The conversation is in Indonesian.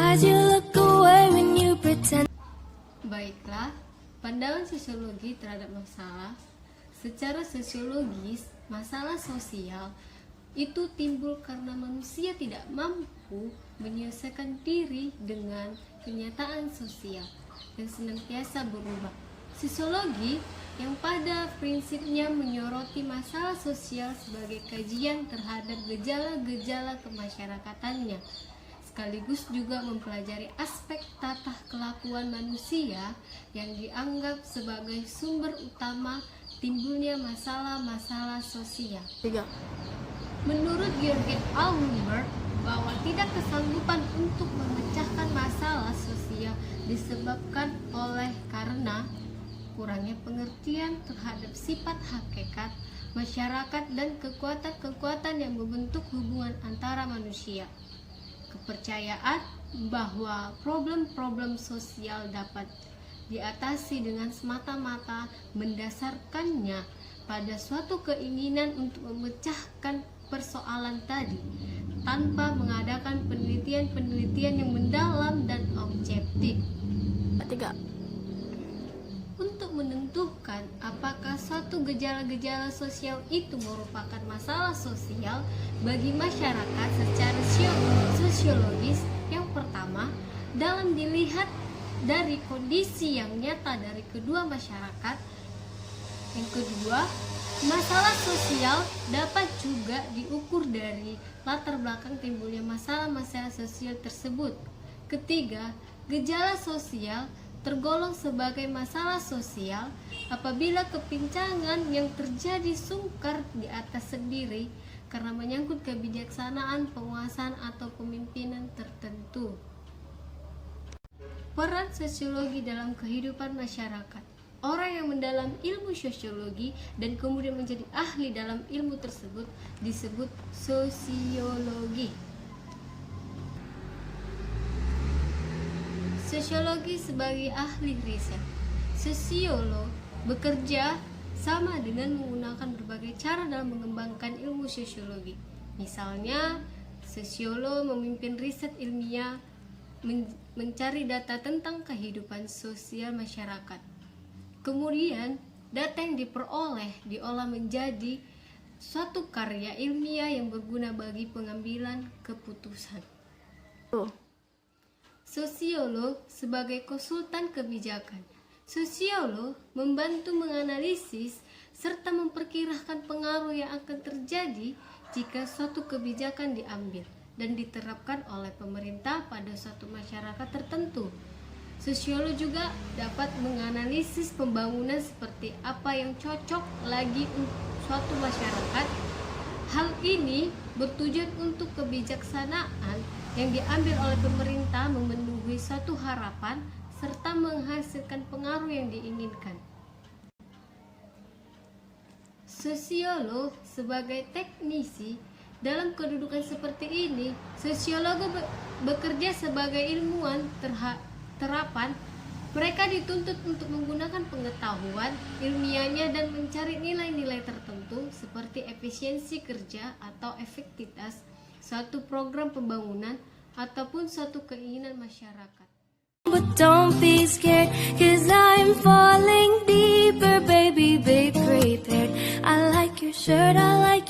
eyes, you look away when you pretend. Baiklah, pandangan sosiologi terhadap masalah. Secara sosiologis, masalah sosial itu timbul karena manusia tidak mampu menyelesaikan diri dengan kenyataan sosial yang senantiasa berubah. Sosiologi yang pada prinsipnya menyoroti masalah sosial sebagai kajian terhadap gejala-gejala kemasyarakatannya, sekaligus juga mempelajari aspek tata kelakuan manusia yang dianggap sebagai sumber utama timbulnya masalah-masalah sosial. 3. Menurut Jürgen Almenberg, bahwa tidak kesanggupan untuk memecahkan masalah sosial disebabkan karena kurangnya pengertian terhadap sifat hakikat masyarakat dan kekuatan-kekuatan yang membentuk hubungan antara manusia. Kepercayaan bahwa problem-problem sosial dapat diatasi dengan semata-mata mendasarkannya pada suatu keinginan untuk memecahkan persoalan tadi tanpa mengadakan penelitian-penelitian yang mendalam dan objektif. 3. Untuk menentukan apakah suatu gejala-gejala sosial itu merupakan masalah sosial bagi masyarakat secara sosiologis, yang pertama, dalam dilihat dari kondisi yang nyata dari kedua masyarakat. Yang kedua, masalah sosial dapat juga diukur dari latar belakang timbulnya masalah-masalah sosial tersebut. Ketiga, gejala sosial tergolong sebagai masalah sosial apabila kepincangan yang terjadi sungkar di atas sendiri karena menyangkut kebijaksanaan, penguasaan, atau pemimpinan tertentu. Peran sosiologi dalam kehidupan masyarakat. Orang yang mendalam ilmu sosiologi dan kemudian menjadi ahli dalam ilmu tersebut disebut sosiologi. Sosiologi sebagai ahli riset. Sosiolog bekerja sama dengan menggunakan berbagai cara dalam mengembangkan ilmu sosiologi. Misalnya, sosiolog memimpin riset ilmiah mencari data tentang kehidupan sosial masyarakat. Kemudian, data yang diperoleh diolah menjadi suatu karya ilmiah yang berguna bagi pengambilan keputusan. Sosiolog sebagai konsultan kebijakan. Sosiolog membantu menganalisis serta memperkirakan pengaruh yang akan terjadi jika suatu kebijakan diambil dan diterapkan oleh pemerintah pada suatu masyarakat tertentu. Sosiolog juga dapat menganalisis pembangunan seperti apa yang cocok lagi untuk suatu masyarakat. Hal ini bertujuan untuk kebijaksanaan yang diambil oleh pemerintah memenuhi suatu harapan serta menghasilkan pengaruh yang diinginkan. Sosiolog sebagai teknisi. Dalam kedudukan seperti ini, sosiolog bekerja sebagai ilmuwan terapan. Mereka dituntut untuk menggunakan pengetahuan ilmiahnya dan mencari nilai-nilai tertentu seperti efisiensi kerja atau efektivitas suatu program pembangunan ataupun suatu keinginan masyarakat. But don't be scared, 'cause I'm falling deeper, baby, be prepared. I like your shirt, I like